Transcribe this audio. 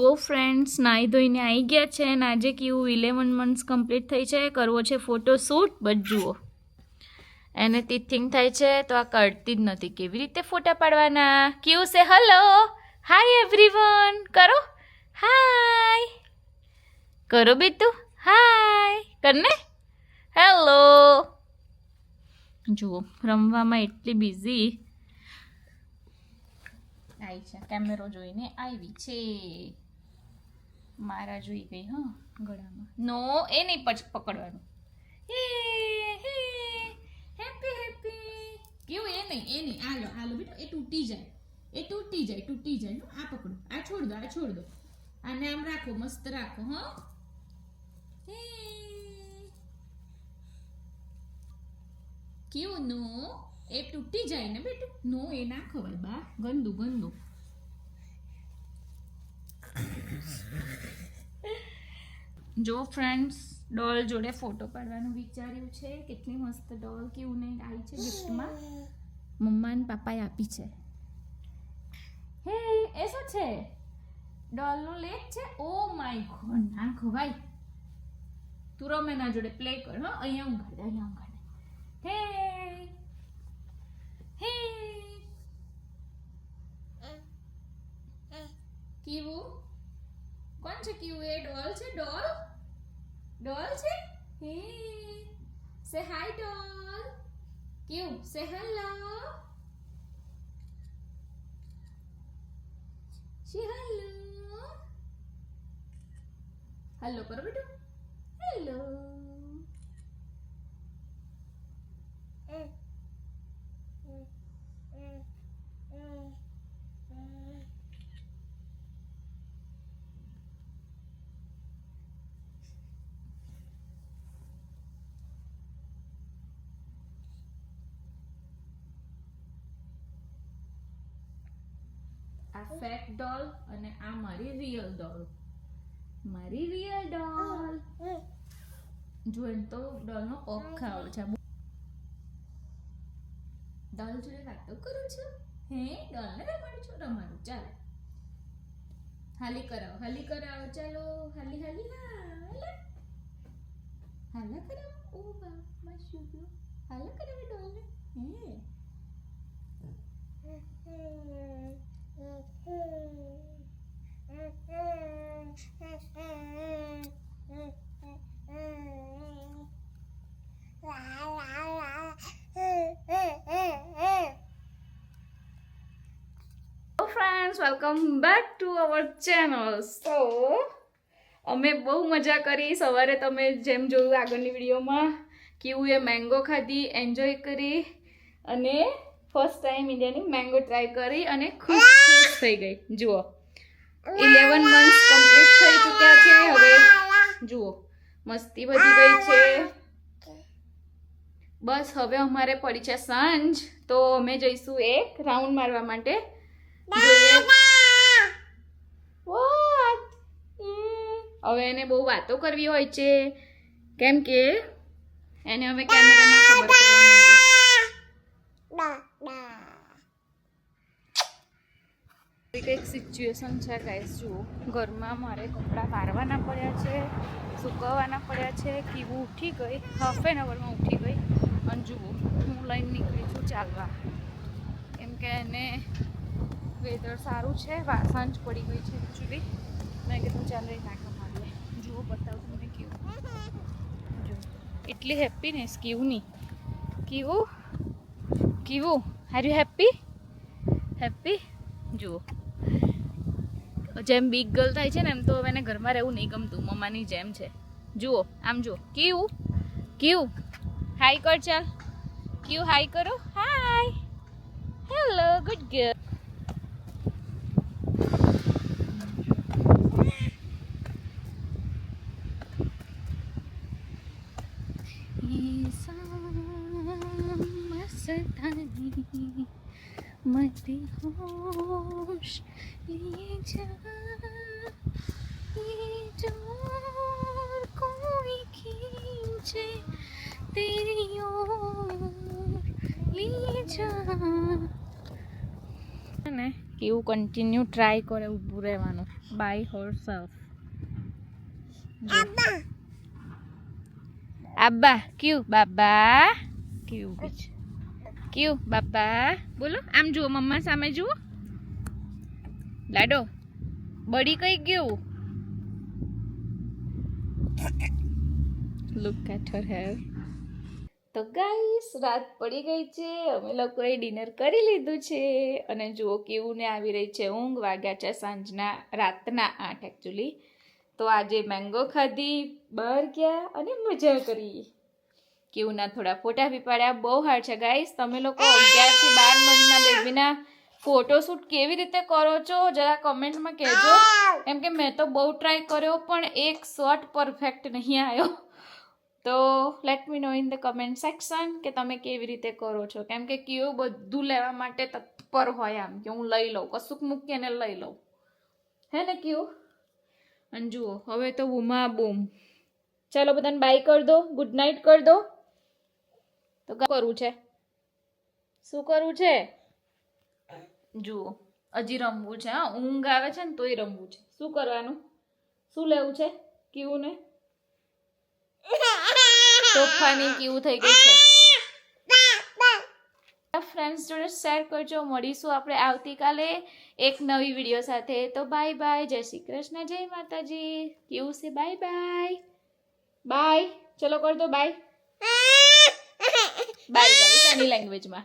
તો ફ્રેન્ડ્સ નાહી ધોઈને આવી ગયા છે અને આજે કેવું 11 મંથ્સ કમ્પ્લીટ થઈ છે, કરવો છે ફોટોશૂટ. બટ જુઓ એને ટીથિંગ થાય છે તો આ કરતી જ નથી. કેવી રીતે ફોટા પાડવાના? કેવું છે? હલો, હાય એવરીવન કરો, હાય કરો બેટું, હાય કરને, હેલો. જુઓ રમવામાં એટલી બિઝી આવી છે, કેમેરો જોઈને આવી છે. મારા જોઈ ગઈ. હા ગળામાં નો એ નહીં પકડવાનું. હે હે હેપી હેપી કેવું? એ નહીં આલો આલો બેટા, એ તૂટી જાય, એ તૂટી જાય, તૂટી જાય. આ પકડો, આ છોડ દો, આ છોડ દો, આને આમ રાખો, મસ્ત રાખો. હા કેવું? નો એ તૂટી જાય ને બેટું, નો એ ના ખવાય બા, ગંદુ ગંદુ. જો ફ્રેન્ડ્સ ડોલ જોડે ફોટો પાડવાનું વિચાર્યું છે. કેટલી મસ્ત ડોલ, કેવું નહીં આવી છે ગિફ્ટમાં, મમ્મા અને પાપાએ આપી છે. હે એ શું છે? ડોલનો લેગ છે. ઓ માય ગોડ, ના ખવાય. તું રમે ના જોડે, પ્લે કર. હા અહીંયા ઊંઘાડે, અહીંયા ઊંઘાડે. હે હે કેવું? કોણ છે કેવું? એ ડોલ છે. ડોલ ડોલ છે. હે સે હાય ડોલ. કેવું? સે હેલો. સે હેલો. હેલો કરો બેટું, હેલો. આ ફેક ડોલ અને આ મારી રિયલ ડોલ. મારી રિયલ ડોલ. જો એમ તો ડોલનો પગ ખાવ છે. ડોલ જોડે વાતો કરું છું. હે ડોલને રમાડું છું. રમાડું ચાલો. હાલી કરાવો, હાલી કરાવો, ચાલો. હાલી હાલી હાલા હાલા કરાવો. ઓ બા મસ્ત છોકરો. હાલા કરાવો ડોલને. Friends welcome back to our channel. So અમે બહુ મજા કરી સવારે. તમે જેમ જોયું આગળની વિડીયોમાં, કેવું એ મેંગો ખાધી, એન્જોય કરી અને ફર્સ્ટ ટાઈમ ઇન્ડિયાની મેંગો ટ્રાય કરી અને ખુશ થઈ ગઈ. જુઓ 11 મંથ્સ કમ્પ્લીટ થઈ ચૂક્યા છે. હવે જુઓ મસ્તી વધી ગઈ છે. બસ હવે અમારે પડી છે સાંજ, તો અમે જઈશું એક રાઉન્ડ મારવા માટે. હવે એને બહુ વાતો કરવી હોય છે, કેમ કે એને હવે કેમેરામાં ખબર પડવા માંડી. કંઈક સિચ્યુએશન છે ગાઈસ. જુઓ ઘરમાં મારે કપડાં વારવાના પડ્યા છે, સુકવવાના પડ્યા છે. કીવું ઉઠી ગઈ, હાફ એન અવરમાં ઉઠી ગઈ. અને જુઓ હું લઈને નીકળી છું ચાલવા, કેમ કે એને વેધર સારું છે. સાંજ પડી ગઈ છે એકચ્યુઅલી. મેં કીધું ચાલો એ નાખા મારીએ. જુઓ બતાવું તમને કેવું. જુઓ એટલી હેપીનેસ કેવુંની. કેવું કેવું? Are you happy? હેપી? જુઓ જેમ બિગ ગર્લ થાય છે ને, એમ તો હવે એને ઘરમાં રહેવું નહીં ગમતું, મમ્માની જેમ છે. જુઓ આમ જુઓ. કેવું કેવું? હાય કર ચાલ. કેવું હાય કરો? Hi hello good girl. मत होश लिए जा, ये जोर कोई खींचे तेरी ओर लिए જા. ને કેવું કન્ટિન્યુ ટ્રાય કરે ઊભું રહેવાનું. By herself. આબા ક્યુ બાબા ક્યુ બીચ ક્યુ બાબા બોલો. આમ જુઓ, મમ્મા સામે જુઓ. લાડો બળી કઈ ગયું. Look at her hair. તો ગાઈસ રાત પડી ગઈ છે, અમે લોકોએ ડિનર કરી લીધું છે અને જુઓ કેવું ને આવી રહી છે ઊંઘ. વાગ્યા છે રાતના 8 એકચ્યુઅલી. તો આજે મેંગો ખાધી, બહાર ગયા અને મજા કરી. કેવુંના થોડા ફોટા બી પાડ્યા. બહુ હાર્ડ છે ગાઈસ. તમે લોકો 11 થી 12 મંથના બેબીના ફોટોશૂટ કેવી રીતે કરો છો જરા કમેન્ટમાં કહેજો. કેમ કે મેં તો બહુ ટ્રાય કર્યો પણ એક શોટ પરફેક્ટ નહીં આવ્યો. તો let me no in the comment section કે તમે કેવી રીતે કરો છો. કેમ કે કેવું બધું લેવા માટે તત્પર હોય આમ કે હું લઈ લઉં, કશુંક મૂકીને લઈ લઉં. હે ને કેવું. અને જુઓ હવે તો બૂમા બૂમ. ચાલો બધાને બાય કરી દો, ગુડ નાઇટ કરી દો. તો કરવું છે, શું કરવું છે જુઓ. હજી રમવું છે. હા ઊંઘ આવે છે ને તોય રમવું છે. શું કરવાનું, શું લેવું છે કેવું ને. તોફાની કેવું થઈ ગઈ છે. ફ્રેન્ડ્સ જોડે શેર કરજો. મળીશું આપણે આવતીકાલે એક નવી વિડીયો સાથે. તો બાય બાય, જય શ્રી કૃષ્ણ, જય માતાજી. કેવું છે બાય બાય બાય. ચલો કર દો બાય બાય ગાઈસ એની લેંગ્વેજમાં.